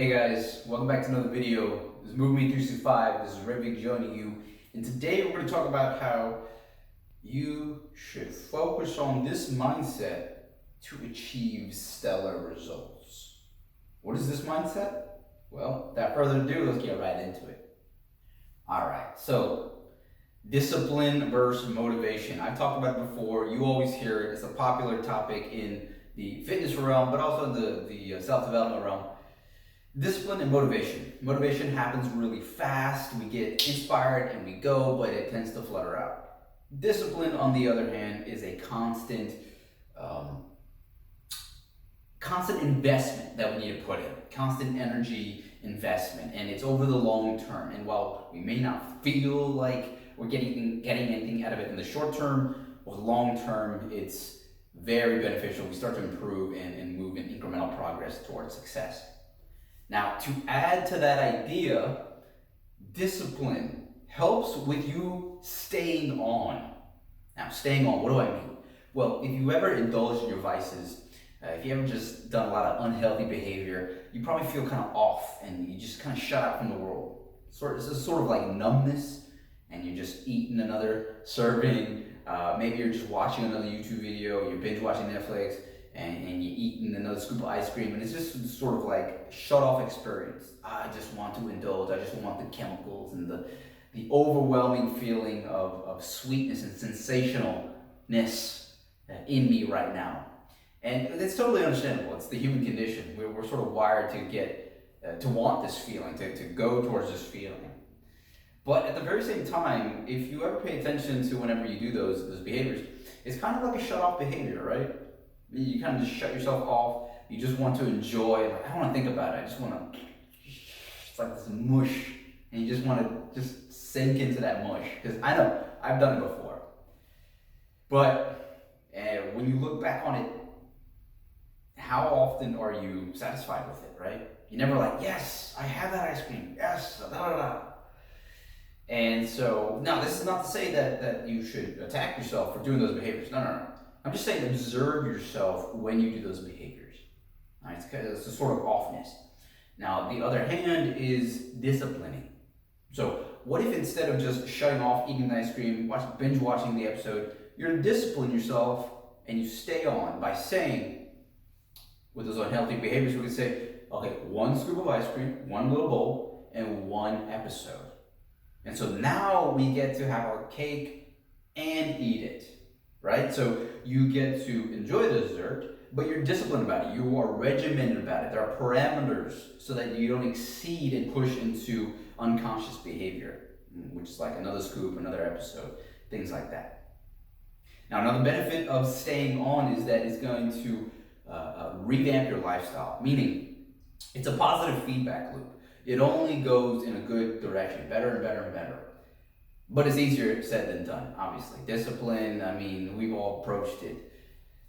Hey guys, welcome back to another video. This is Move Me 365. This is Rivik joining you. And today we're going to talk about how you should focus on this mindset to achieve stellar results. What is this mindset? Well, without further ado, let's get right into it. Alright, so discipline versus motivation. I've talked about it before. You always hear it. It's a popular topic in the fitness realm, but also in the self-development realm. Discipline and motivation. Motivation happens really fast. We get inspired and we go, but it tends to flutter out. Discipline, on the other hand, is a constant investment that we need to put in. Constant energy investment, and it's over the long term. And while we may not feel like we're getting anything out of it in the short term, or the long term, it's very beneficial. We start to improve and move in incremental progress towards success. Now, to add to that idea, discipline helps with you staying on. Now, staying on, what do I mean? Well, if you ever indulge in your vices, if you ever just done a lot of unhealthy behavior, you probably feel kind of off and you just kind of shut out from the world. It's sort of like numbness, and you're just eating another serving. Maybe you're just watching another YouTube video, you're binge watching Netflix, and you're eating another scoop of ice cream, and it's just sort of like shut off experience. I just want to indulge. I just want the chemicals and the overwhelming feeling of sweetness and sensationalness in me right now. And it's totally understandable. It's the human condition. We're sort of wired to get to want this feeling, to go towards this feeling. But at the very same time, if you ever pay attention to whenever you do those behaviors, it's kind of like a shut off behavior, right? You kind of just shut yourself off. You just want to enjoy. Like, I don't want to think about it. I just want to. It's like this mush, and you just want to just sink into that mush. Because I know I've done it before. But when you look back on it, how often are you satisfied with it? Right? You're never like, yes, I have that ice cream. Yes, da da da. And so now this is not to say that you should attack yourself for doing those behaviors. No. I'm just saying observe yourself when you do those behaviors. All right, it's a sort of offness. Now, the other hand is disciplining. So what if instead of just shutting off, eating the ice cream, binge watching the episode, you're to discipline yourself and you stay on by saying, with those unhealthy behaviors, we could say, okay, one scoop of ice cream, one little bowl, and one episode. And so now we get to have our cake and eat it. Right? So you get to enjoy the dessert, but you're disciplined about it. You are regimented about it. There are parameters so that you don't exceed and push into unconscious behavior, which is like another scoop, another episode, things like that. Now, another benefit of staying on is that it's going to revamp your lifestyle, meaning it's a positive feedback loop. It only goes in a good direction, better and better and better. But it's easier said than done, obviously. Discipline, I mean, we've all approached it.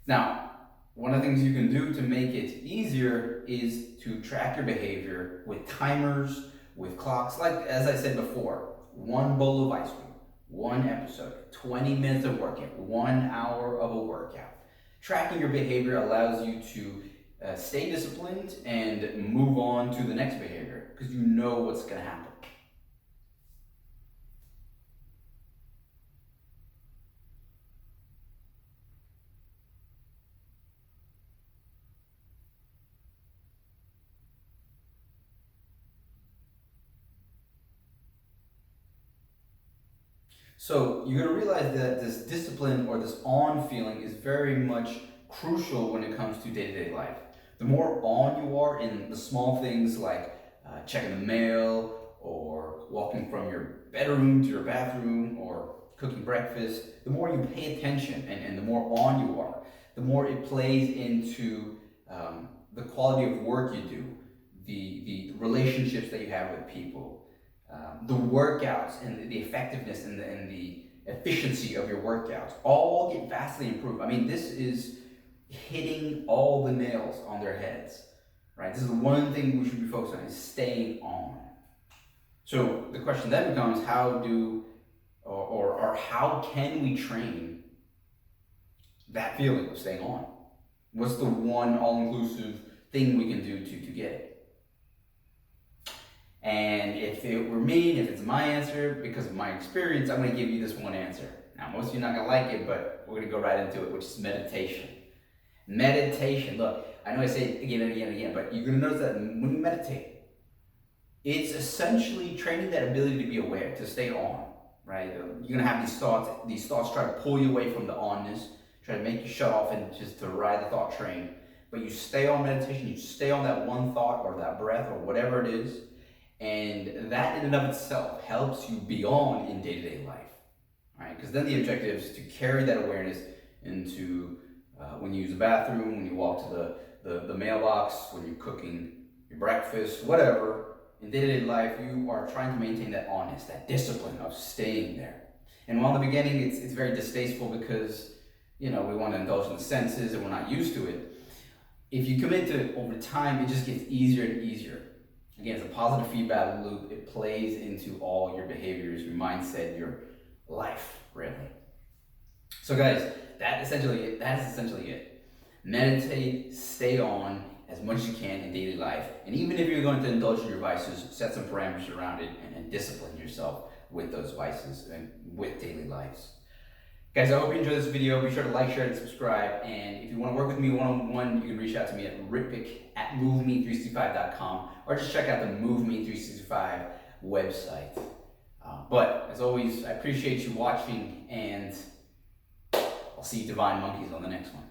Now, one of the things you can do to make it easier is to track your behavior with timers, with clocks. Like, as I said before, one bowl of ice cream, one episode, 20 minutes of workout, 1 hour of a workout. Tracking your behavior allows you to stay disciplined and move on to the next behavior because you know what's going to happen. So you're going to realize that this discipline or this on feeling is very much crucial when it comes to day-to-day life. The more on you are in the small things like checking the mail or walking from your bedroom to your bathroom or cooking breakfast, the more you pay attention and the more on you are, the more it plays into the quality of work you do, the relationships that you have with people, the workouts and the effectiveness and the efficiency of your workouts all get vastly improved. I mean, this is hitting all the nails on their heads, right? This is the one thing we should be focused on, is staying on. So the question then becomes, how can we train that feeling of staying on? What's the one all-inclusive thing we can do to get it? And if it were me, if it's my answer, because of my experience, I'm going to give you this one answer. Now, most of you are not going to like it, but we're going to go right into it, which is meditation. Meditation, look, I know I say it again and again and again, but you're going to notice that when you meditate, it's essentially training that ability to be aware, to stay on, right? You're going to have these thoughts try to pull you away from the onness, try to make you shut off and just to ride the thought train. But you stay on meditation, you stay on that one thought or that breath or whatever it is, and that in and of itself helps you be on in day-to-day life, right? Because then the objective is to carry that awareness into when you use the bathroom, when you walk to the mailbox, when you're cooking your breakfast, whatever. In day-to-day life, you are trying to maintain that honest, that discipline of staying there. And while in the beginning, it's very distasteful because, we want to indulge in the senses and we're not used to it. If you commit to it over time, it just gets easier and easier. Again, it's a positive feedback loop. It plays into all your behaviors, your mindset, your life, really. So guys, that is essentially it. Meditate, stay on as much as you can in daily life. And even if you're going to indulge in your vices, set some parameters around it and discipline yourself with those vices and with daily lives. Guys, I hope you enjoyed this video. Be sure to like, share, and subscribe. And if you want to work with me one-on-one, you can reach out to me at ritvic@moveme365.com or just check out the MoveMe365 website. But as always, I appreciate you watching, and I'll see you divine monkeys on the next one.